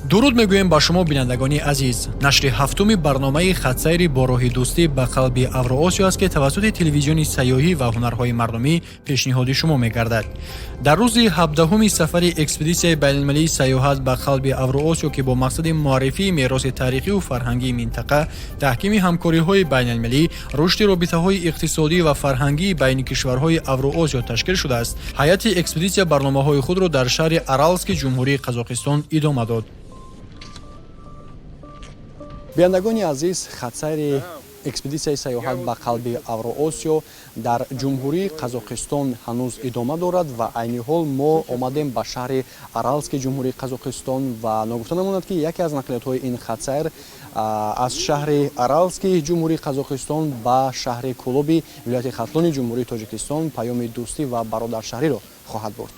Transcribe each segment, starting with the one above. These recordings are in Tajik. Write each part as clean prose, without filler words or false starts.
дуруд мегӯем ба шумо бинандагони азиз. Нашри ҳафтуми барномаи хатсайри бо роҳи дӯстӣ ба қалби Авроосиё аст ки тавассути телевизиони сайёҳӣ ва ҳунарҳои мардумӣ пешниҳоди шумо мегардад. Дар рӯзи 17-уми сафари экспедитсияи байналмилалии сайёҳат ба қалби Авроосиё ки бо мақсади муаррифии мероси таърихиву фарҳангии минтақа, таҳкими ҳамкориҳои байналмилалӣ, рушди робитаҳои иқтисодӣ ва фарҳангии байни кишварҳои Авроосиё ташкил шудааст, ҳайати экспедитсия барномаҳои худро дар шаҳри Аралски ҷумҳурии Қазоқистон идома дод. Бинандагони азиз, хатсайри экспедитсияи сайёҳат ба қалби Авроосиё дар ҷумҳурии Қазоқистон ҳанӯз идома дорад ва айни ҳол мо омадем ба шаҳри Аралски ҷумҳурии Қазоқистон ва ногуфта намонад ки яке аз нақлиётҳои ин хатсайр аз шаҳри Аралски ҷумҳурии Қазоқистон ба шаҳри Кулуби вилояти Хатлони ҷумҳурии Тоҷикистон паёми дӯстӣ ва бародаршаҳриро хоҳад бурд.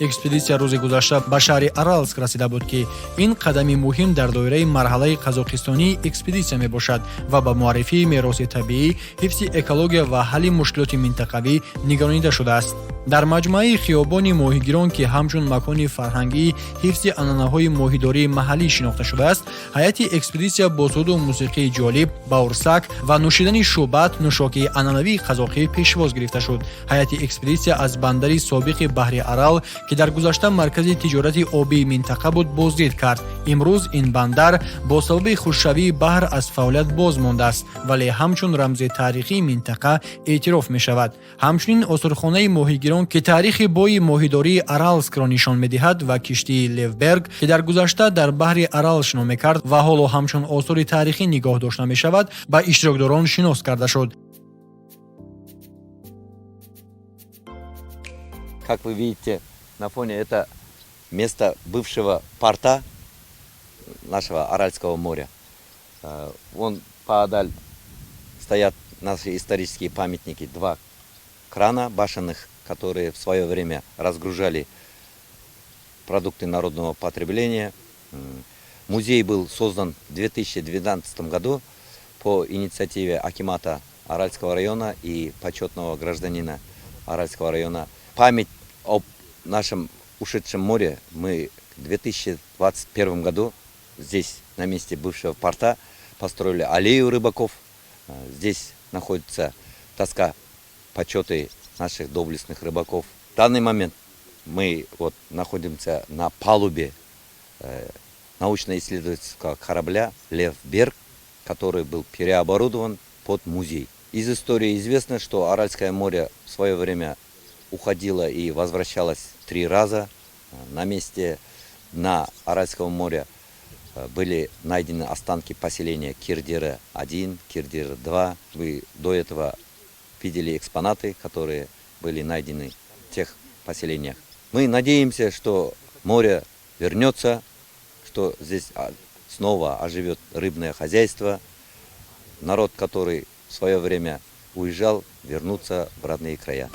экспедитсия рӯзи гузашта ба шаҳри Аралск расида буд ки ин қадами муҳим дар доираи марҳалаи қазоқистонии экспедитсия мебошад ва ба муаррифии мероси табиӣ, ҳифзи экология ва ҳалли мушкилоти минтақавӣ нигаронида шудааст. дар маҷмӯаи хиёбони моҳигирон ки ҳамчун макони фарҳангии ҳифзи анъанаҳои моҳидории маҳаллӣ шинохта шудааст, ҳайати экспедитсия бо суду мусиқии ҷолиб, баурсак ва нӯшидани шӯбат, нӯшокии анъанавии қазоқӣ пешвоз гирифта шуд. ҳайати экспедитсия аз бандари собиқи баҳри Арал ки дар гузашта маркази тиҷорати обии минтақа буд боздид кард. имрӯз ин бандар бо сабаби хушшавии баҳр аз фаъолият боз мондааст, вале ҳамчун рамзи таърихии минтақа эътироф мешавад. ҳамчунин осурхонаи моҳигирон ки таърихи бои моҳидории Аралскро нишон медиҳад ва киштии Левберг ки дар гузашта дар баҳри Арал шино мекард ва ҳоло ҳамчун осури таърихӣ нигоҳ дошта мешавад, ба иштирокдорон шинос карда шуд. Как вы видите, на фоне это место бывшего порта нашего Аральского моря. Вон поодаль стоят наши исторические памятники, два крана башенных, которые в свое время разгружали продукты народного потребления. Музей был создан в 2012 году по инициативе акимата Аральского района и почетного гражданина Аральского района. Память об нашем ушедшем море мы в 2021 году здесь, на месте бывшего порта, построили аллею рыбаков. Здесь находится доска почета наших доблестных рыбаков. В данный момент мы находимся на палубе научно-исследовательского корабля «Левберг», который был переоборудован под музей. Из истории известно, что Аральское море в свое время уходило и возвращалось 3 раза. На месте дна Аральского моря были найдены останки поселения Кирдира-1, Кирдира-2. Вы до этого видели экспонаты, которые были найдены в тех поселениях. Мы надеемся, что море вернется, что здесь снова оживет рыбное хозяйство. Народ, который в свое время уезжал, вернутся в родные края.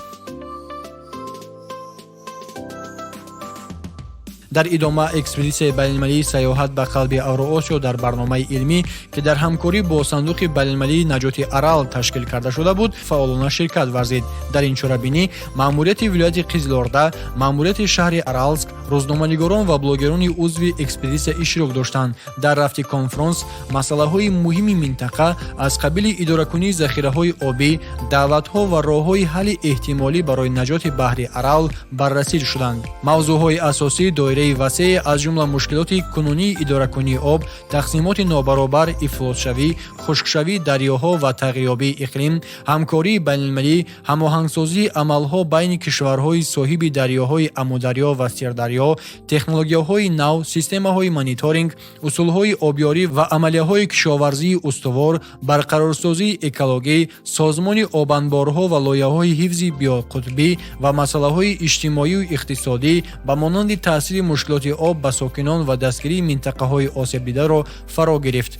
дар идома экспедитсияи байналмилалии сайёҳат ба қалби Авроосиё дар барномаи илмӣ ки дар ҳамкорӣ бо сандуқи байналмилалии наҷоти Арал ташкил карда шуда буд, фаъолона ширкат варзид. дар ин чорабинӣ маъмурияти вилояти Қизилорда, маъмурияти шаҳри Аралск, рӯзноманигорон ва блогерони узви экспедитсия иштирок доштанд. дар рафти конфронс масъалаҳои муҳими минтақа аз қабили идоракунии захираҳои обӣ, даъватҳо ва роҳҳои ҳалли эҳтимолӣ барои наҷоти баҳри Арал баррасӣ шуданд. мавзӯъҳои асосӣ доираи васеъ аз ҷумла мушкилоти кунунии идоракунии об, тақсимоти нобаробар, ифлосшавӣ, хушкшавии дарёҳо ва тағйирёбии иқлим, ҳамкории байналмилалӣ, ҳамоҳангсозии амалҳо байни кишварҳои соҳиби дарёҳои Амударё ва Сирдарё, технологияҳои нав, системаҳои мониторинг, усулҳои обёрӣ ва амалияҳои кишоварзии устувор, барқарорсозии экологӣ, созмони обанборҳо ва лоиҳаҳои ҳифзи биоқутбӣ ва масъалаҳои иҷтимоию иқтисодӣ ба монанди таъсири мушкилоти об ба сокинон ва дастгирии минтақаҳои осебдидаро фаро гирифт.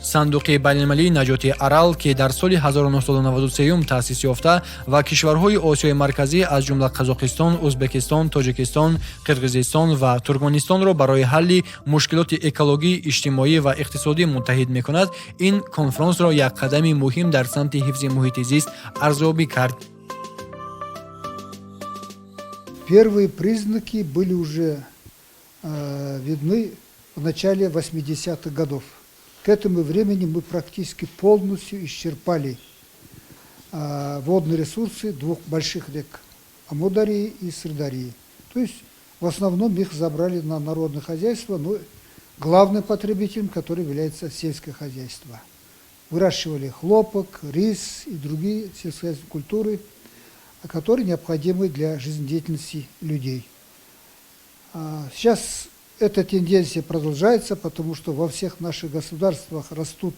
сандуқи байналмилалии наҷоти Арал ки дар соли 1993 таъсис ёфта ва кишварҳои Осиёи марказӣ аз ҷумла Қазоқистон, Ӯзбекистон, Тоҷикистон, Қирғизистон ва Туркманистонро барои ҳалли мушкилоти экологӣ, иҷтимоӣ ва иқтисодӣ муттаҳид мекунад, ин конфронсро як қадами муҳим дар самти ҳифзи муҳити зист арзёбӣ кард. Первые признаки были уже видны в начале 80-х годов. К этому времени мы практически полностью исчерпали водные ресурсы двух больших рек – Амударьи и Сырдарьи. То есть в основном их забрали на народное хозяйство, но главным потребителем, который является сельское хозяйство. Выращивали хлопок, рис и другие сельскохозяйственные культуры, которые необходимы для жизнедеятельности людей. Сейчас эта тенденция продолжается, потому что во всех наших государствах растет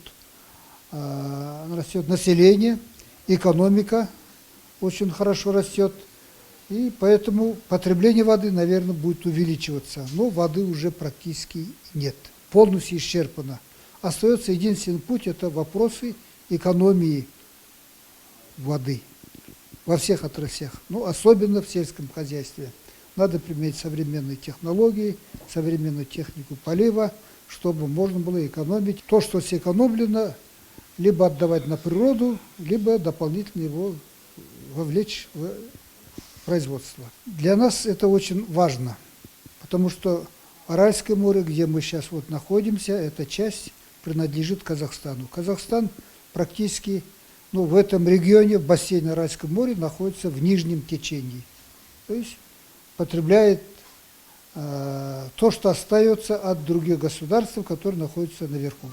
население, экономика очень хорошо растет, и поэтому потребление воды, наверное, будет увеличиваться. Но воды уже практически нет, полностью исчерпано. Остается единственный путь – это вопросы экономии воды во всех отраслях, но особенно в сельском хозяйстве. Надо применять современные технологии, современную технику полива, чтобы можно было экономить то, что сэкономлено, либо отдавать на природу, либо дополнительно его вовлечь в производство. Для нас это очень важно, потому что Аральское море, где мы сейчас вот находимся, эта часть принадлежит Казахстану. Казахстан практически в этом регионе, в бассейне Аральского моря, находится в нижнем течении. То есть потребляет то, что остается от других государств, которые находятся наверху.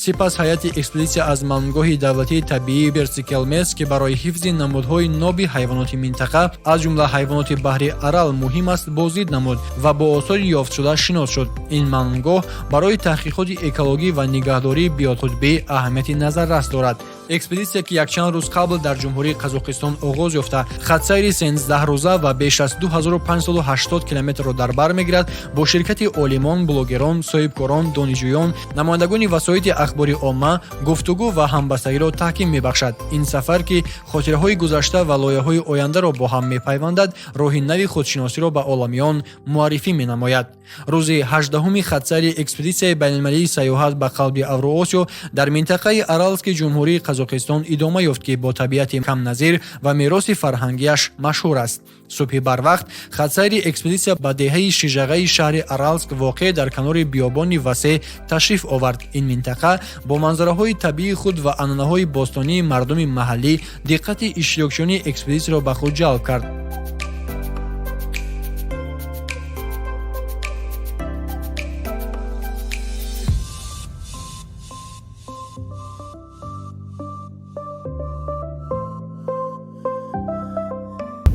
сипас ҳайати экспедитсия аз мамнӯгоҳи давлатии табиии берсикелмес ки барои ҳифзи намудҳои ноби ҳайвоноти минтақа аз ҷумла ҳайвоноти баҳри арал муҳим аст боздид намуд ва бо осори ёфтшуда шинос шуд. Ин мамнӯгоҳ барои таҳқиқоти экологӣ ва нигаҳдории биотоҷбӣ аҳамияти назаррас дорад. экспедитсия ки якчанд рӯз қабл дар ҷумҳурии Қазоқистон оғоз ёфта хатсайри 13 рӯза ва беш аз 2580 километрро дар бар мегирад, бо ширкати олимон, блогерон, соҳибкорон, донишҷӯён, намояндагони васоити ахбори омма гуфтугӯ ва ҳамбастагиро таҳким мебахшад. Ин сафар ки хотираҳои гузашта ва лояҳои ояндаро бо ҳам мепайвандад, роҳи нави худшиносиро ба оламиён муаррифӣ менамояд. рӯзи 18-уми хатсайри экспедитсияи байналмилалии сайёҳат ба қалби Авроосиё дар минтақаи Аралски ҷумҳурии Қазоқистон идома ёфт ки бо табиати камназир ва мероси фарҳангиаш машҳур аст. субҳи барвақт хатсайри экспедитсия ба деҳаи Шижағаи шаҳри Аралск воқеъ дар канори биёбони васеъ ташриф овард. Ин минтақа бо манзараҳои табиии худ ва анъанаҳои бостонии мардуми маҳаллӣ диққати иштирокчиёни экспедитсияро ба худ ҷалб кард.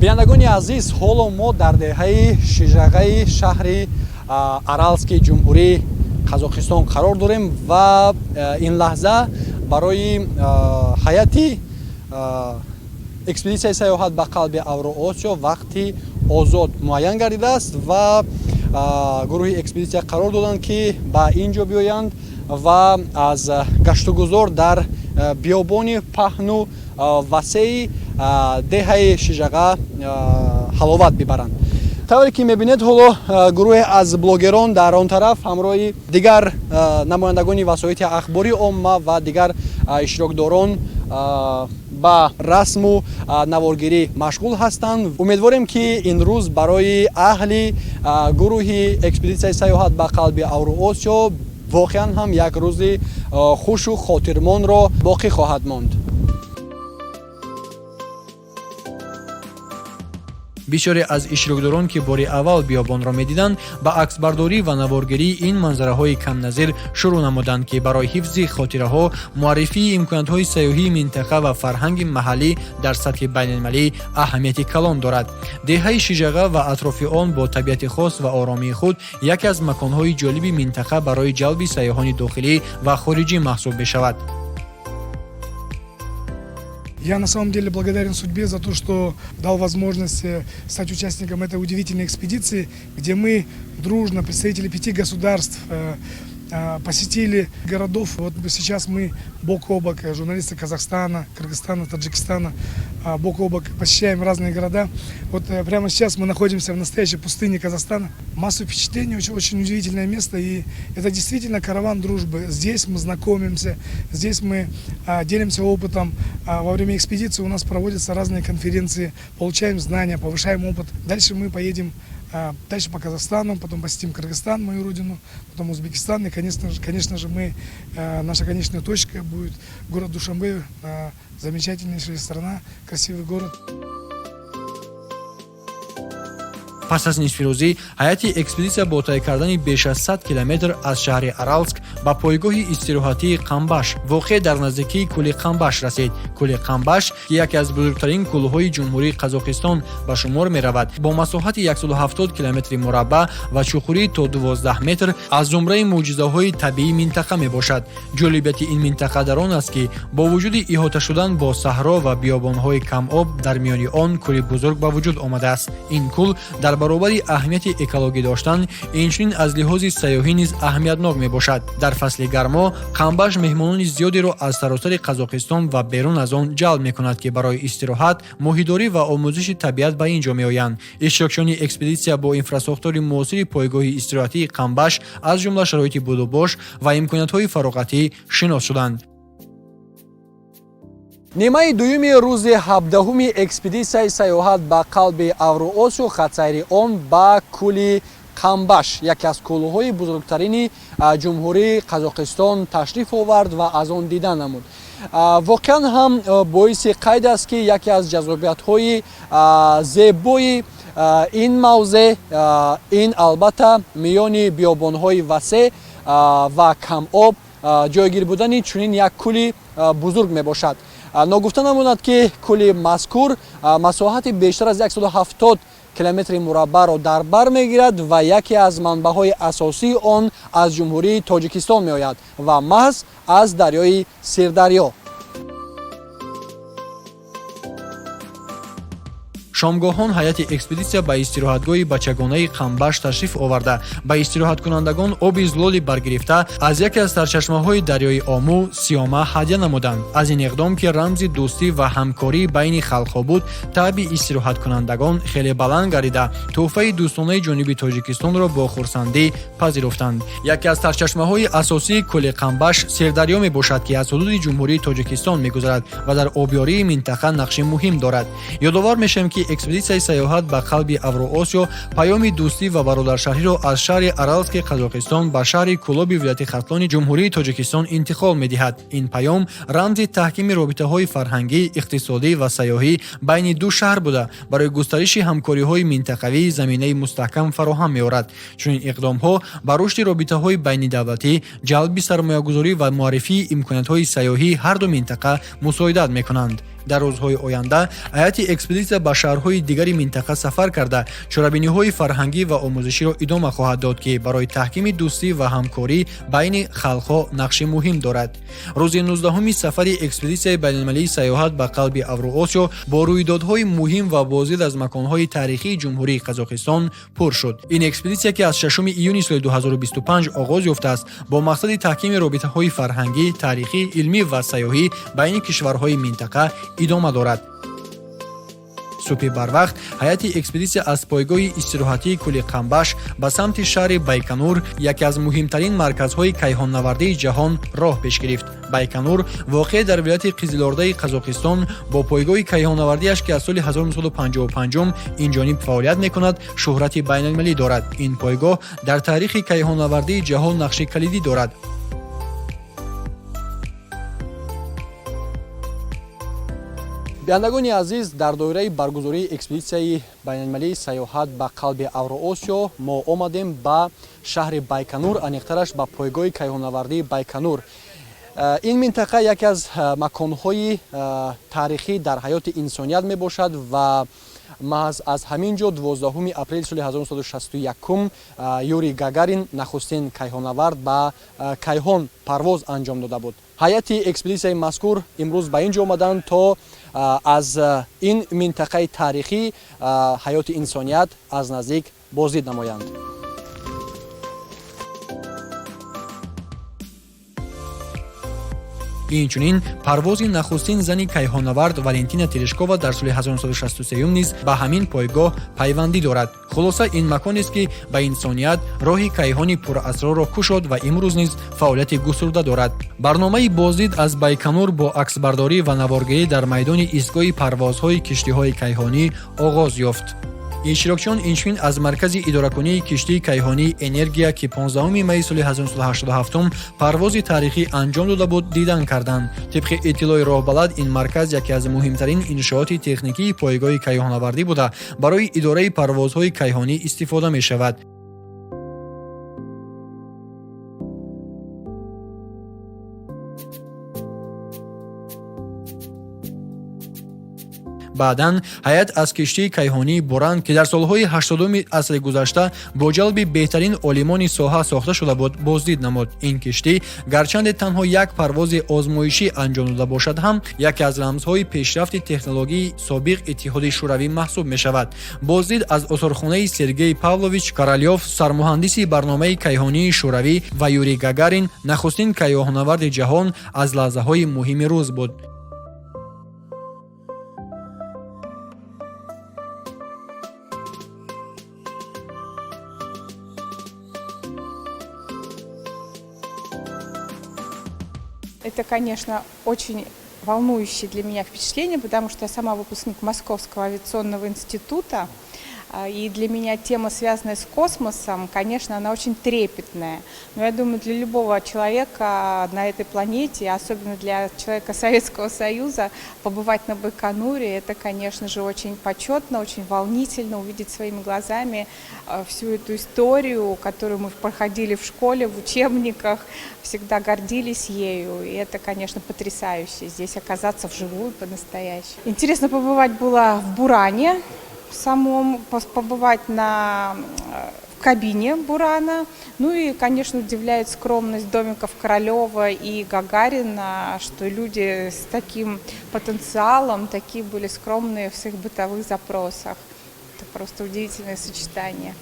бинандагони азиз, ҳоло мо дар деҳаи Шижағаи шаҳри Аралски ҷумҳурии Қазоқистон қарор дорем ва ин лаҳза барои ҳайати экспедитсияи сайёҳат ба қалби Авроосиё вақти озод муайян гардидааст ва гурӯҳи экспедитсия қарор доданд ки ба ин ҷо биёянд ва аз гаштугузор дар биёбони паҳну васеъи деҳаи Шижаға ҳаловат бибаранд. тавре ки мебинед, ҳоло гурӯҳе аз блогерон дар он тараф ҳамроҳи дигар намояндагони васоити ахбори омма ва дигар иштирокдорон ба расму наворгирӣ машғул ҳастанд. умедворем ки ин рӯз барои аҳли гурӯҳи экспедитсияи сайёҳат ба қалби Авроосиё воқеан ҳам як рӯзи хушу хотирмонро боқӣ хоҳад монд. бисёре аз иштирокдорон ки бори аввал биёбонро медиданд ба аксбардорӣ ва наворгирии ин манзараҳои камназир шурӯъ намуданд ки барои ҳифзи хотираҳо, муаррифии имкониятҳои сайёҳии минтақа ва фарҳанги маҳаллӣ дар сатҳи байналмилалӣ аҳамияти калон дорад. деҳаи Шижаға ва атрофи он бо табиати хос ва оромии худ яке аз маконҳои ҷолиби минтақа барои ҷалби сайёҳони дохилӣ ва хориҷӣ маҳсуб мешавад. Я на самом деле благодарен судьбе за то, что дал возможность стать участником этой удивительной экспедиции, где мы дружно, представители 5 государств, посетили городов. Вот сейчас мы бок о бок, журналисты Казахстана, Кыргызстана, Таджикистана, бок о бок посещаем разные города. Вот прямо сейчас мы находимся в настоящей пустыне Казахстана. Массу впечатлений, очень удивительное место. И это действительно караван дружбы. Здесь мы знакомимся, здесь мы делимся опытом. Во время экспедиции у нас проводятся разные конференции, получаем знания, повышаем опыт. Дальше мы поедем дальше по Казахстану, потом посетим Кыргызстан, мою родину, потом Узбекистан. И, конечно же, наша конечная точка будет город Душанбе, замечательнейшая страна, красивый город. пас аз нисфирӯзӣ ҳайати экспедитсия бо тай кардани беш аз 100 километр аз шаҳри Аралск ба пойгоҳи истироҳатии Қамбаш воқеъ дар наздикии кӯли Қамбаш расид. Кӯли Қамбаш ки яке аз бузургтарин кӯлҳои ҷумҳурии Қазоқистон ба шумор меравад, бо масоҳати 170 километри мураббаъ ва чуқурии то 12 метр аз зумраи мӯъҷизаҳои табиии минтақа мебошад. ҷолибияти ин минтақа дар он аст ки бо вуҷуди иҳота шудан бо саҳро ва биёбонҳои камоб дар миёни он кӯли бузург ба вуҷуд омадааст. Ин кӯл дар баробари аҳамияти экологӣ доштан инчунин аз лиҳози сайёҳӣ низ аҳамиятнок мебошад. дар фасли гармо Қамбаш меҳмонони зиёдеро аз саросари Қазоқистон ва берун аз он ҷалб мекунад ки барои истироҳат, моҳидорӣ ва омӯзиши табиат ба ин ҷо меоянд. иштирокчиёни экспедитсия бо инфраструктури муосири пойгоҳи истироҳатии Қамбаш аз ҷумла шароити будубош ва имкониятҳои фароғатӣ шинос шуданд. Нимаи дуюми рӯзи 17-уми экспедитсияи сайёҳат ба қалби Авроосиё хатсайри он ба кӯли Қамбаш, яке аз кӯлҳои бузургтарини ҷумҳурии Қазоқистон ташриф овард ва аз он дидан намуд. Воқеан ҳам боиси қайд аст ки яке аз ҷазобиятҳои зебои ин мавзеъ ин албатта миёни биёбонҳои васеъ ва камоб ҷойгир будани чунин як кӯли бузург мебошад. Ногуфта намонад ки кӯли мазкур масоҳати бештар аз 170 километри мураббаъро дар бар мегирад ва яке аз манбаъҳои асосии он аз ҷумҳурии Тоҷикистон меояд ва маҳз аз дарёи Сирдарё. шомгоҳон ҳайати экспедитсия ба истироҳатгоҳи бачагонаи Қамбаш ташриф оварда ба истироҳаткунандагон оби зулоли баргирифта аз яке аз сарчашмаҳои дарёи Ому сиёма ҳадя намуданд. аз ин иқдом ки рамзи дӯстӣ ва ҳамкории байни халқҳо буд, таъби истироҳаткунандагон хеле баланд гардида тӯҳфаи дӯстонаи ҷониби Тоҷикистонро бо хурсандӣ пазируфтанд. яке аз сарчашмаҳои асосии кӯли Қамбаш Сирдарё мебошад ки аз ҳудуди ҷумҳурии Тоҷикистон мегузарад ва дар обёрии минтақа нақши муҳим дорад. ёдовар мешавем ки экспедитсияи сайёҳат ба қалби Авроосиё паёми дӯстӣ ва бародаршаҳриро аз шаҳри Аралски Қазоқистон ба шаҳри Кӯлоби вилояти Хатлони ҷумҳурии Тоҷикистон интиқол медиҳад. ин паём рамзи таҳкими робитаҳои фарҳангӣ, иқтисодӣ ва сайёҳӣ байни ду шаҳр буда барои густариши ҳамкориҳои минтақавӣ заминаи мустаҳкам фароҳам меорад. чунин иқдомҳо ба рушди робитаҳои байнидавлатӣ, ҷалби сармоягузорӣ ва муаррифии имкониятҳои сайёҳӣ ҳар ду минтақа мусоидат мекунанд. дар рӯзҳои оянда ҳайати экспедитсия ба шаҳрҳои дигари минтақа сафар карда чорабиниҳои фарҳангӣ ва омӯзиширо идома хоҳад дод ки барои таҳкими дӯстӣ ва ҳамкорӣ байни халқҳо нақши муҳим дорад. рӯзи 19-уми сафари экспедитсияи байналмилалии сайёҳат ба қалби Авроосиё бо рӯйдодҳои муҳим ва бозид аз маконҳои таърихии ҷумҳурии Қазоқистон пур шуд. ин экспедитсия ки аз 6 июни соли 2025 оғоз ёфтааст, бо мақсади таҳкими робитаҳои фарҳангӣ, таърихӣ, илмӣ ва сайёҳӣ байни кишварҳои минтақа идома дорад. субҳи барвақт ҳайати экспедитсия аз пойгоҳи истироҳатии кӯли Қамбаш ба самти шаҳри Байконур, яке аз муҳимтарин марказҳои кайҳоннавардии ҷаҳон, роҳ пеш гирифт. Байконур воқеъ дар вилояти Қизилордаи Қазоқистон бо пойгоҳи кайҳоннавардиаш ки аз соли 1955 инҷониб фаъолият мекунад, шӯҳрати байналмилалӣ дорад. ин пойгоҳ дар таърихи кайҳоннавардии ҷаҳон нақши калидӣ дорад. биандагони азиз, дар доираи баргузории экспедитсияи байналмилалии сайёҳат ба қалби Авроосиё мо омадем ба шаҳри Байконур, аниқтараш ба пойгоҳи кайҳоннавардии Байконур. ин минтақа яке аз маконҳои таърихӣ дар ҳаёти инсоният мебошад ва маҳз аз ҳамин ҷо 12 апрели соли 1961 Юрий Гагарин нахустин кайҳоннавард ба кайҳон парвоз анҷом дода буд. ҳайати экспедитсияи мазкур имрӯз ба ин ҷо омаданд то аз ин минтақаи таърихӣ ҳаёти инсоният аз наздик боздид намоянд. инчунин парвози нахустин зани кайҳонавард Валентина Терешкова дар соли 1963 низ ба ҳамин пойгоҳ пайвандӣ дорад. хулоса ин маконест ки ба инсоният роҳи кайҳони пурасрорро кушод ва имрӯз низ фаъолияти густурда дорад. барномаи боздид аз Байконур бо аксбардорӣ ва наворгирӣ дар майдони истгоҳи парвозҳои киштиҳои кайҳонӣ оғоз ёфт. иштирокчиён инчунин аз маркази идоракунии киштии кайҳонии энергия ки 15 майи соли 1987 парвози тарихӣ анҷом дода буд дидан карданд. тибқи иттилои роҳбалад ин марказ яке аз муҳимтарин иншооти техникии пойгоҳи кайҳонавардӣ буда барои идораи парвозҳои кайҳонӣ истифода мешавад. баъдан ҳайат аз киштии кайҳонии буран ки дар солҳои 80 асри гузашта бо ҷалби беҳтарин олимони соҳа сохта шуда буд боздид намуд. ин киштӣ гарчанде танҳо як парвози озмоишӣ анҷом дода бошад ҳам яке аз рамзҳои пешрафти технологии собиқ иттиҳоди шӯравӣ маҳсуб мешавад. боздид аз осорхонаи Сергей Павлович Королёв, сармуҳандиси барномаи кайҳонии шӯравӣ, ва Юрий Гагарин, нахустин кайҳонаварди ҷаҳон, аз лаҳзаҳои муҳими рӯз буд. Это, конечно, очень волнующее для меня впечатление, потому что я сама выпускник Московского авиационного института. И для меня тема, связанная с космосом, конечно, она очень трепетная. Но я думаю, для любого человека на этой планете, особенно для человека Советского Союза, побывать на Байконуре, это, конечно же, очень почетно, очень волнительно увидеть своими глазами всю эту историю, которую мы проходили в школе, в учебниках, всегда гордились ею. И это, конечно, потрясающе, здесь оказаться вживую по-настоящему. Интересно побывать было в Буране, самом, побывать в кабине Бурана. Ну и, конечно, удивляет скромность домиков Королёва и Гагарина, что люди с таким потенциалом, такие были скромные в своих бытовых запросах. Это просто удивительное сочетание.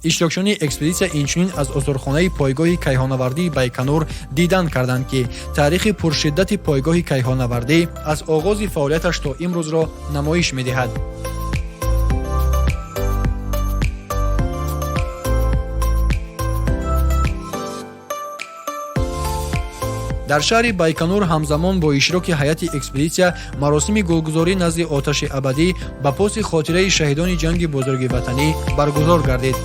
иштирокчиёни экспедитсия инчунин аз осорхонаи пойгоҳи кайҳонавардии Байконур дидан карданд ки таърихи пуршиддати пойгоҳи кайҳонавардӣ аз оғози фаъолияташ то имрӯзро намоиш медиҳад. дар шаҳри Байконур ҳамзамон бо иштироки ҳайати экспедитсия маросими гулгузорӣ назди оташи абадӣ ба поси хотираи шаҳидони ҷанги бузурги ватанӣ баргузор гардид.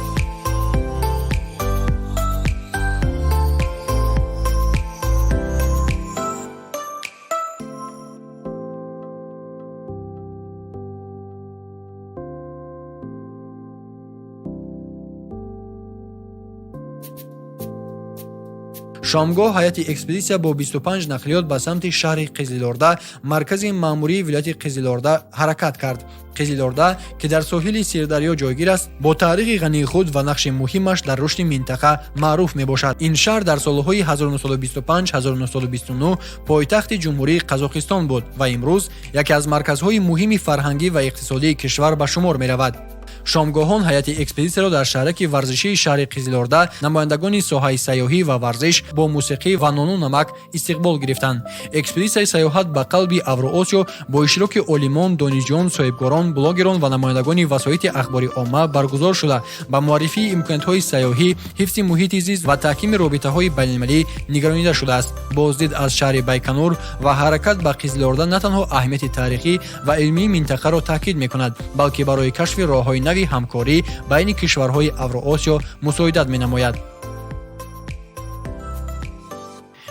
шомгоҳ ҳайати экспедитсия бо 25 нақлиёт ба самти шаҳри Қизилорда, маркази маъмурии вилояти Қизилорда ҳаракат кард. Қизилорда, ки дар соҳили Сирдарё ҷойгир аст, бо таърихи ғании худ ва нақши муҳимаш дар рушди минтақа маъруф мебошад. ин шаҳр дар солҳои 1925-1929 пойтахти ҷумҳурии Қазоқистон буд ва имрӯз яке аз марказҳои муҳими фарҳангӣ ва иқтисодии кишвар ба шумор меравад. шомгоҳон ҳайати экспедитсияро дар шаҳраки варзишии шаҳри Қизилорда, намояндагони соҳаи сайёҳӣ ва варзиш бо мусиқӣ ва нону намак истиқбол гирифтанд. экспедитсияи сайёҳат ба қалби Авроосиё бо иштироки олимон, донишҷӯён, соҳибкорон, блогерон ва намояндагони васоити ахбори омма баргузор шуда ба муаррифии имкониятҳои сайёҳӣ, ҳифзи муҳити зист ва таҳкими робитаҳои байналмилалӣ нигаронида шудааст. боздид аз шаҳри Байконур ва ҳаракат ба Қизилорда на танҳо аҳамияти таърихӣ ва илмии минтақаро таъкид мекунад, балки барои кашфи роҳҳои нави ҳамкорӣ байни кишварҳои Авроосиё мусоидат менамояд.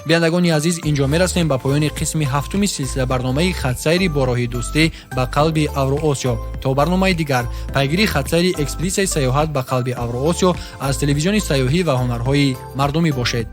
бинандагони азиз, инҷо мерасем ба поёни қисми 7 силсила барномаи хатсайри бо роҳи дӯстӣ ба қалби Авроосиё. то барномаи дигар, пайгири хатсайри экспедитсияи сайёҳат ба қалби Авроосиё аз телевизиони сайёҳӣ ва ҳунарҳои мардумӣ бошед.